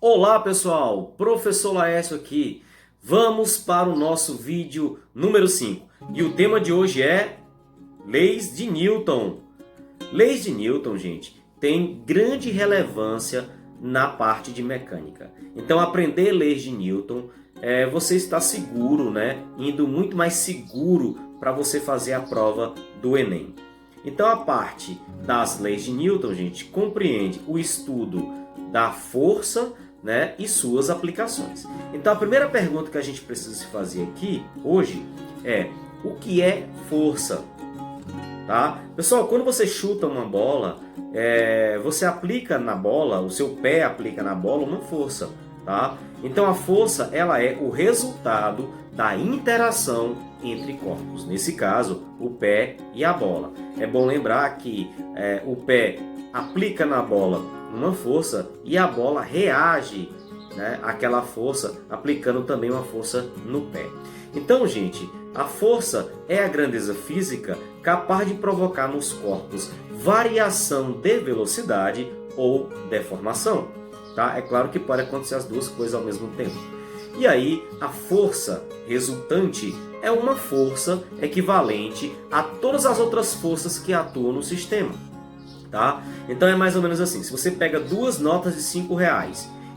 Olá pessoal, Professor Laércio aqui. Vamos para o nosso vídeo número 5. E o tema de hoje é Leis de Newton. Leis de Newton, gente, tem grande relevância na parte de mecânica. Então aprender leis de Newton, você está seguro, né? Indo muito mais seguro para você fazer a prova do Enem. Então a parte das leis de Newton, gente, compreende o estudo da força, né, e suas aplicações. Então a primeira pergunta que a gente precisa se fazer aqui hoje é: o que é força? Tá? Pessoal, quando você chuta uma bola, você aplica na bola, o seu pé aplica na bola uma força. Tá? Então a força ela é o resultado da interação entre corpos, nesse caso o pé e a bola. É bom lembrar que o pé aplica na bola uma força e a bola reage, né, àquela força aplicando também uma força no pé. Então, gente, a força é a grandeza física capaz de provocar nos corpos variação de velocidade ou deformação. Tá? É claro que pode acontecer as duas coisas ao mesmo tempo. E aí, a força resultante é uma força equivalente a todas as outras forças que atuam no sistema. Tá? Então é mais ou menos assim: se você pega duas notas de R$ 5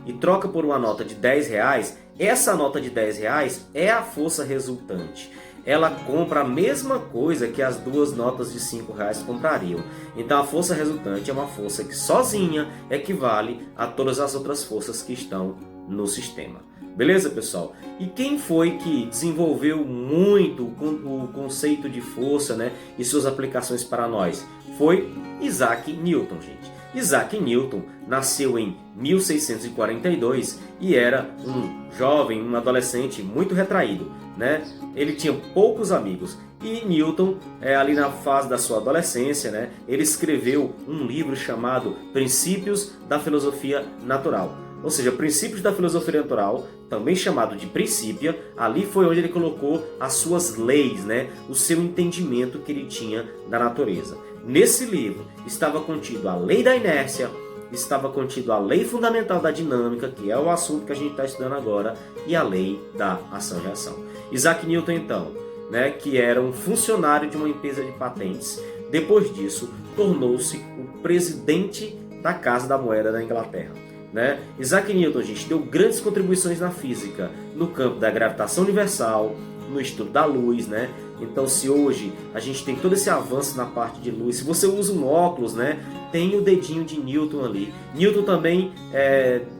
e troca por uma nota de R$ 10, essa nota de R$ 10 é a força resultante. Ela compra a mesma coisa que as duas notas de R$ 5 comprariam. Então a força resultante é uma força que sozinha equivale a todas as outras forças que estão no sistema. Beleza, pessoal? E quem foi que desenvolveu muito o conceito de força, né, e suas aplicações para nós? Foi Isaac Newton, gente. Isaac Newton nasceu em 1642 e era um jovem, um adolescente muito retraído, né? Ele tinha poucos amigos. E Newton, ali na fase da sua adolescência, né, ele escreveu um livro chamado Princípios da Filosofia Natural. Ou seja, Princípios da Filosofia Natural, também chamado de Princípia. Ali foi onde ele colocou as suas leis, né, o seu entendimento que ele tinha da natureza. Nesse livro estava contido a lei da inércia, estava contido a lei fundamental da dinâmica, que é o assunto que a gente está estudando agora, e a lei da ação e reação. Isaac Newton, então, né, que era um funcionário de uma empresa de patentes, depois disso tornou-se o presidente da Casa da Moeda da Inglaterra. Né? Isaac Newton, gente, deu grandes contribuições na física, no campo da gravitação universal, no estudo da luz, né? Então, se hoje a gente tem todo esse avanço na parte de luz, se você usa um óculos, né, tem o dedinho de Newton ali. Newton também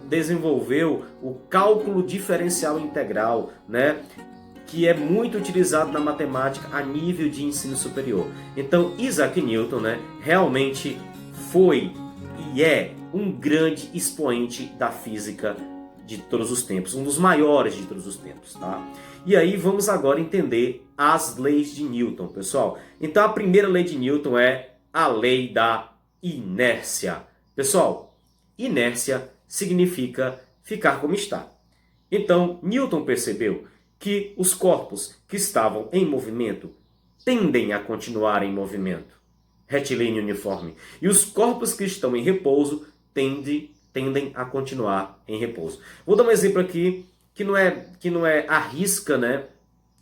desenvolveu o cálculo diferencial integral, né, que é muito utilizado na matemática a nível de ensino superior. Então, Isaac Newton, né, realmente foi e é um grande expoente da física de todos os tempos, um dos maiores de todos os tempos, tá? E aí vamos agora entender as leis de Newton, pessoal. Então a primeira lei de Newton é a lei da inércia. Pessoal, inércia significa ficar como está. Então Newton percebeu que os corpos que estavam em movimento tendem a continuar em movimento, retilíneo uniforme, e os corpos que estão em repouso tendem a continuar em repouso. Vou dar um exemplo aqui que não é à risca, né,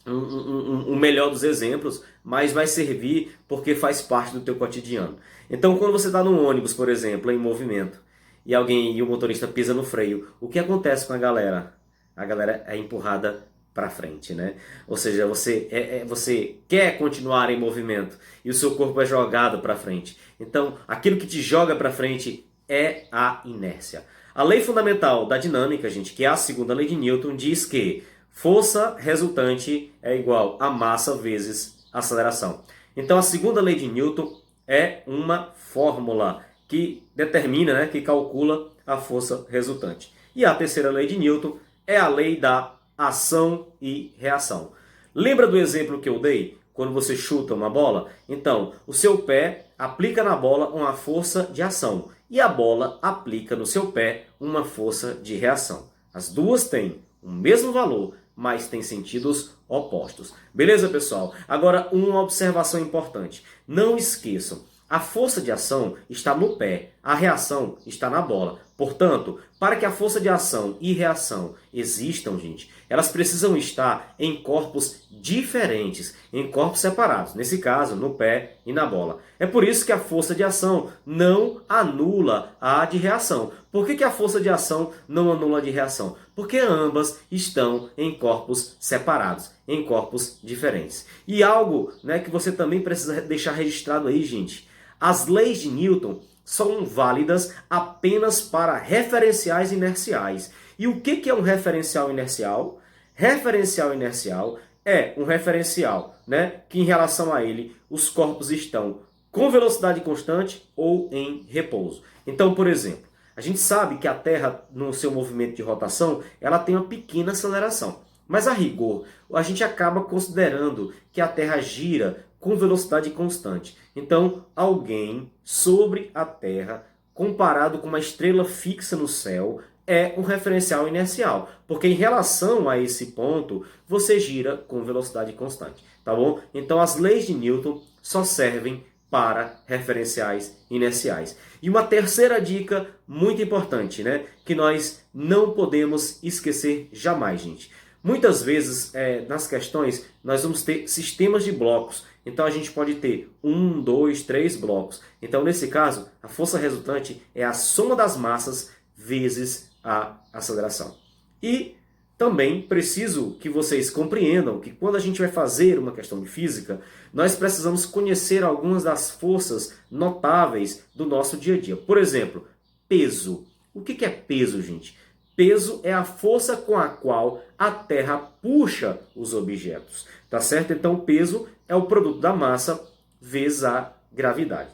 o melhor dos exemplos, mas vai servir porque faz parte do teu cotidiano. Então, quando você está num ônibus, por exemplo, em movimento, e o motorista pisa no freio, o que acontece com a galera? A galera é empurrada para frente, né? Ou seja, você quer continuar em movimento e o seu corpo é jogado para frente. Então, aquilo que te joga para frente é a inércia. A lei fundamental da dinâmica, gente, que é a segunda lei de Newton, diz que força resultante é igual a massa vezes aceleração. Então, a segunda lei de Newton é uma fórmula que determina, né, que calcula a força resultante. E a terceira lei de Newton é a lei da ação e reação. Lembra do exemplo que eu dei? Quando você chuta uma bola? Então, o seu pé aplica na bola uma força de ação e a bola aplica no seu pé uma força de reação. As duas têm o mesmo valor, mas têm sentidos opostos. Beleza, pessoal? Agora, uma observação importante. Não esqueçam, a força de ação está no pé, a reação está na bola. Portanto, para que a força de ação e reação existam, gente, elas precisam estar em corpos diferentes, em corpos separados. Nesse caso, no pé e na bola. É por isso que a força de ação não anula a de reação. Por que a força de ação não anula a de reação? Porque ambas estão em corpos separados, em corpos diferentes. E algo, né, que você também precisa deixar registrado aí, gente. As leis de Newton são válidas apenas para referenciais inerciais. E o que é um referencial inercial? Referencial inercial é um referencial, né, que em relação a ele os corpos estão com velocidade constante ou em repouso. Então, por exemplo, a gente sabe que a Terra, no seu movimento de rotação, ela tem uma pequena aceleração. Mas a rigor, a gente acaba considerando que a Terra gira com velocidade constante. Então, alguém sobre a Terra, comparado com uma estrela fixa no céu, é um referencial inercial. Porque em relação a esse ponto, você gira com velocidade constante. Tá bom? Então, as leis de Newton só servem para referenciais inerciais. E uma terceira dica muito importante, né, que nós não podemos esquecer jamais, gente. Muitas vezes, nas questões, nós vamos ter sistemas de blocos. Então, a gente pode ter 1, 2, 3 blocos. Então, nesse caso, a força resultante é a soma das massas vezes a aceleração. E também preciso que vocês compreendam que quando a gente vai fazer uma questão de física, nós precisamos conhecer algumas das forças notáveis do nosso dia a dia. Por exemplo, peso. O que é peso, gente? Peso é a força com a qual a Terra puxa os objetos, tá certo? Então, peso é o produto da massa vezes a gravidade.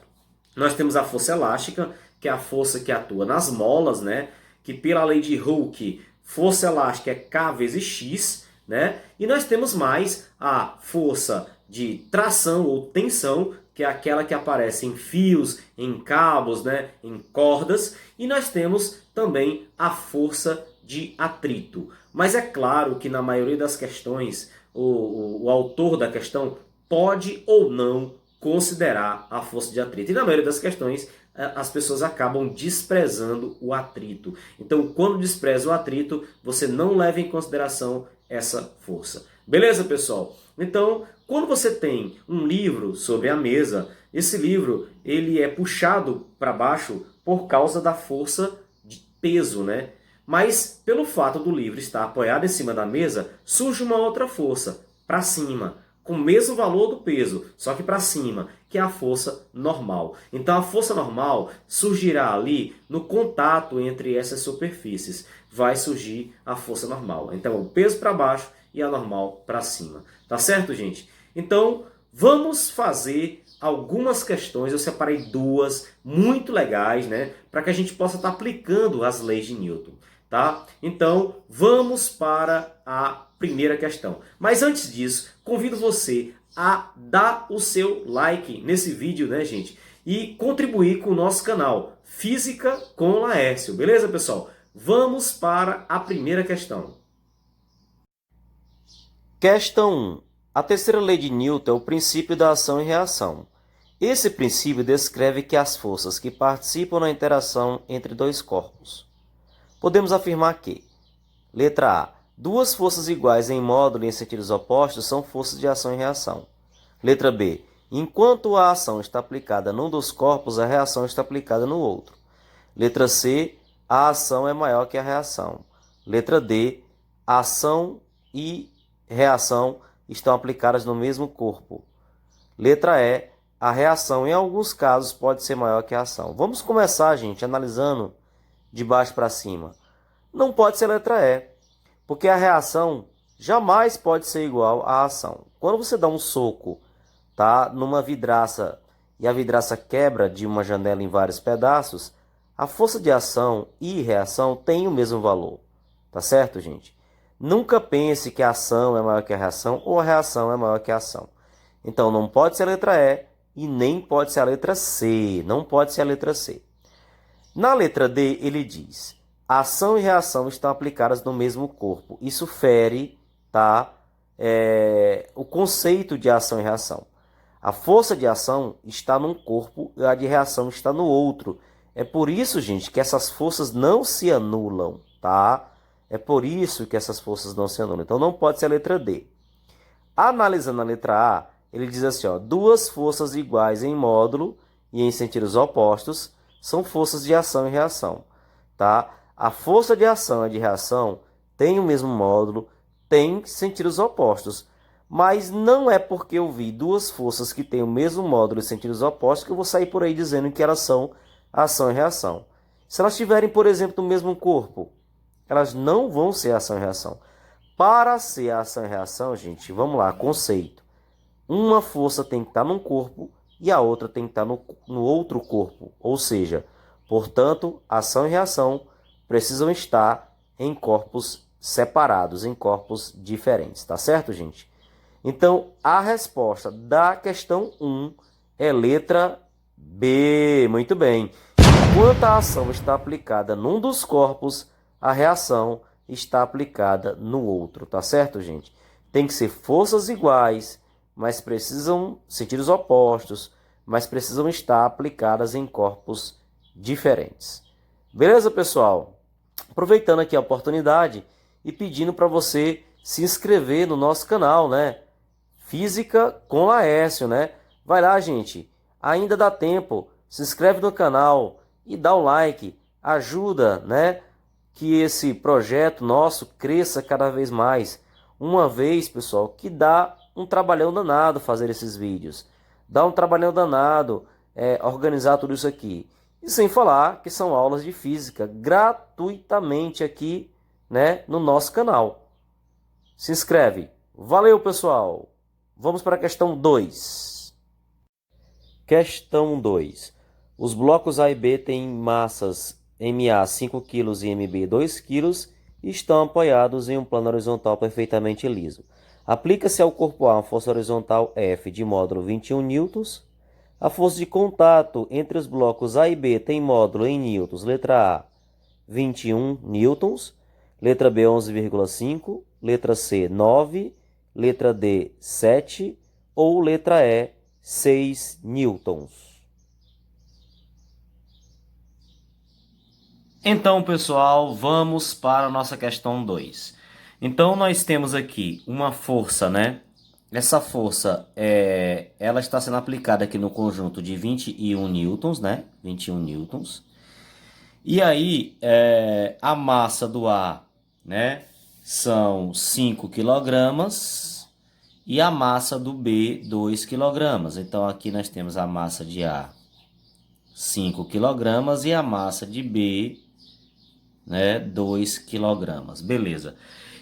Nós temos a força elástica, que é a força que atua nas molas, né? Que pela lei de Hooke, força elástica é K vezes X, né? E nós temos mais a força de tração ou tensão, que é aquela que aparece em fios, em cabos, né? Em cordas. E nós temos também a força de atrito. Mas é claro que na maioria das questões, o autor da questão pode ou não considerar a força de atrito. E na maioria das questões, as pessoas acabam desprezando o atrito. Então, quando despreza o atrito, você não leva em consideração essa força. Beleza, pessoal? Então, quando você tem um livro sobre a mesa, esse livro ele é puxado para baixo por causa da força de peso, né? Mas, pelo fato do livro estar apoiado em cima da mesa, surge uma outra força, para cima, com o mesmo valor do peso, só que para cima, que é a força normal. Então a força normal surgirá ali no contato entre essas superfícies. Vai surgir a força normal. Então o peso para baixo e a normal para cima. Tá certo, gente? Então vamos fazer algumas questões. Eu separei duas muito legais, né? Para que a gente possa estar aplicando as leis de Newton. Tá? Então vamos para a primeira questão. Mas antes disso, convido você a dar o seu like nesse vídeo, né, gente? E contribuir com o nosso canal Física com Laércio. Beleza, pessoal? Vamos para a primeira questão. Questão 1. A terceira lei de Newton é o princípio da ação e reação. Esse princípio descreve que as forças que participam na interação entre dois corpos. Podemos afirmar que, letra A, duas forças iguais em módulo e em sentidos opostos são forças de ação e reação. Letra B, enquanto a ação está aplicada num dos corpos, a reação está aplicada no outro. Letra C, a ação é maior que a reação. Letra D, a ação e reação estão aplicadas no mesmo corpo. Letra E, a reação em alguns casos pode ser maior que a ação. Vamos começar, gente, analisando de baixo para cima. Não pode ser a letra E, porque a reação jamais pode ser igual à ação. Quando você dá um soco, tá, numa vidraça e a vidraça quebra de uma janela em vários pedaços, a força de ação e reação tem o mesmo valor. Tá certo, gente? Nunca pense que a ação é maior que a reação ou a reação é maior que a ação. Então não pode ser a letra E e nem pode ser a letra C. Não pode ser a letra C. Na letra D, ele diz: ação e reação estão aplicadas no mesmo corpo. Isso fere, tá, o conceito de ação e reação. A força de ação está num corpo e a de reação está no outro. É por isso, gente, que essas forças não se anulam, tá? É por isso que essas forças não se anulam. Então não pode ser a letra D. Analisando a letra A, ele diz assim, ó, duas forças iguais em módulo e em sentidos opostos são forças de ação e reação, tá? A força de ação e de reação tem o mesmo módulo, tem sentidos opostos, mas não é porque eu vi duas forças que têm o mesmo módulo e sentidos opostos que eu vou sair por aí dizendo que elas são ação e reação. Se elas estiverem, por exemplo, no mesmo corpo, elas não vão ser ação e reação. Para ser ação e reação, gente, vamos lá, conceito. Uma força tem que estar num corpo e a outra tem que estar no outro corpo. Ou seja, portanto, ação e reação precisam estar em corpos separados, em corpos diferentes. Tá certo, gente? Então, a resposta da questão 1 é letra B. Muito bem. Enquanto a ação está aplicada num dos corpos, a reação está aplicada no outro, tá certo, gente? Tem que ser forças iguais, mas precisam sentidos opostos, mas precisam estar aplicadas em corpos diferentes. Beleza, pessoal? Aproveitando aqui a oportunidade e pedindo para você se inscrever no nosso canal, né? Física com Laércio, né? Vai lá, gente. Ainda dá tempo. Se inscreve no canal e dá o like. Ajuda, né? Que esse projeto nosso cresça cada vez mais. Uma vez, pessoal, que dá um trabalhão danado fazer esses vídeos. Dá um trabalhão danado organizar tudo isso aqui. E sem falar que são aulas de física gratuitamente aqui, né, no nosso canal. Se inscreve. Valeu, pessoal! Vamos para a questão 2. Questão 2. Os blocos A e B têm massas MA 5 kg e MB 2 kg e estão apoiados em um plano horizontal perfeitamente liso. Aplica-se ao corpo A uma força horizontal F de módulo 21 newtons. A força de contato entre os blocos A e B tem módulo em newtons. Letra A, 21 newtons. Letra B, 11,5. Letra C, 9. Letra D, 7. Ou letra E, 6 newtons. Então, pessoal, vamos para a nossa questão 2. Então, nós temos aqui uma força, né? Essa força, ela está sendo aplicada aqui no conjunto de 21 newtons, né? 21 newtons. E aí, a massa do A, né? São 5 quilogramas e a massa do B, 2 quilogramas. Então, aqui nós temos a massa de A, 5 quilogramas e a massa de B, né, 2 quilogramas. Beleza.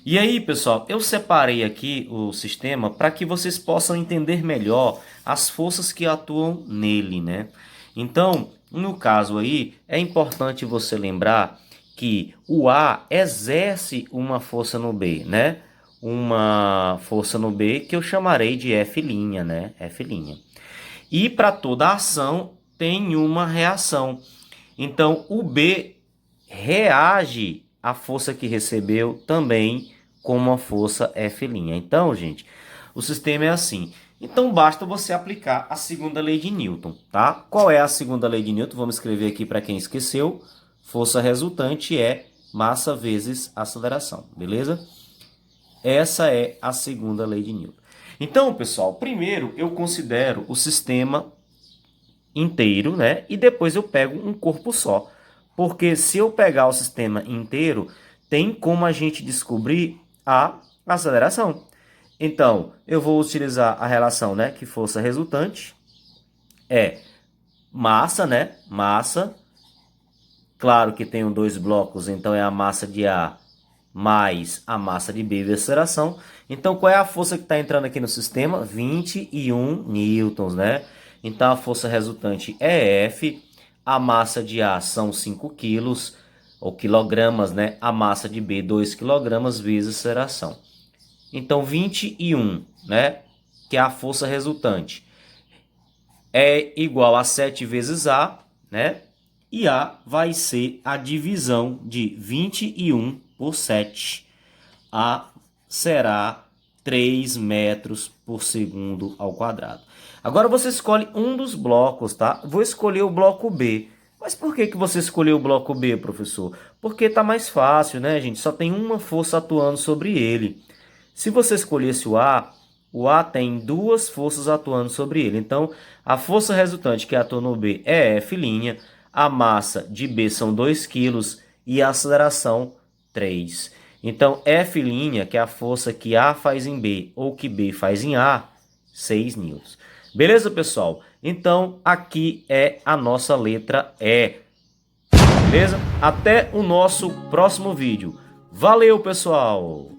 E aí, pessoal, eu separei aqui o sistema para que vocês possam entender melhor as forças que atuam nele, né? Então, no caso aí, é importante você lembrar que o A exerce uma força no B, né? Uma força no B que eu chamarei de F', né? F'. E para toda ação tem uma reação. Então, o B reage à força que recebeu também com uma força F'. Então, gente, o sistema é assim. Então, basta você aplicar a segunda lei de Newton, tá? Qual é a segunda lei de Newton? Vamos escrever aqui para quem esqueceu. Força resultante é massa vezes aceleração, beleza? Essa é a segunda lei de Newton. Então, pessoal, primeiro eu considero o sistema inteiro, né? E depois eu pego um corpo só. Porque se eu pegar o sistema inteiro, tem como a gente descobrir a aceleração. Então, eu vou utilizar a relação, né, que força resultante é massa, né? Massa. Claro que tem dois blocos, então é a massa de A mais a massa de B vezes aceleração. Então, qual é a força que está entrando aqui no sistema? 21 newtons, né? Então, a força resultante é F. A massa de A são 5 quilos, ou quilogramas, né? A massa de B, 2 quilogramas vezes aceleração. Então, 21, né? Que é a força resultante. É igual a 7 vezes A, né? E A vai ser a divisão de 21 por 7. A será 3 metros por segundo ao quadrado. Agora você escolhe um dos blocos, tá? Vou escolher o bloco B. Mas por que você escolheu o bloco B, professor? Porque está mais fácil, né, gente? Só tem uma força atuando sobre ele. Se você escolhesse o A tem duas forças atuando sobre ele. Então, a força resultante que atua no B é F', a massa de B são 2 quilos e a aceleração 3. Então, F', que é a força que A faz em B ou que B faz em A, 6 newtons. Beleza, pessoal? Então, aqui é a nossa letra E. Beleza? Até o nosso próximo vídeo. Valeu, pessoal!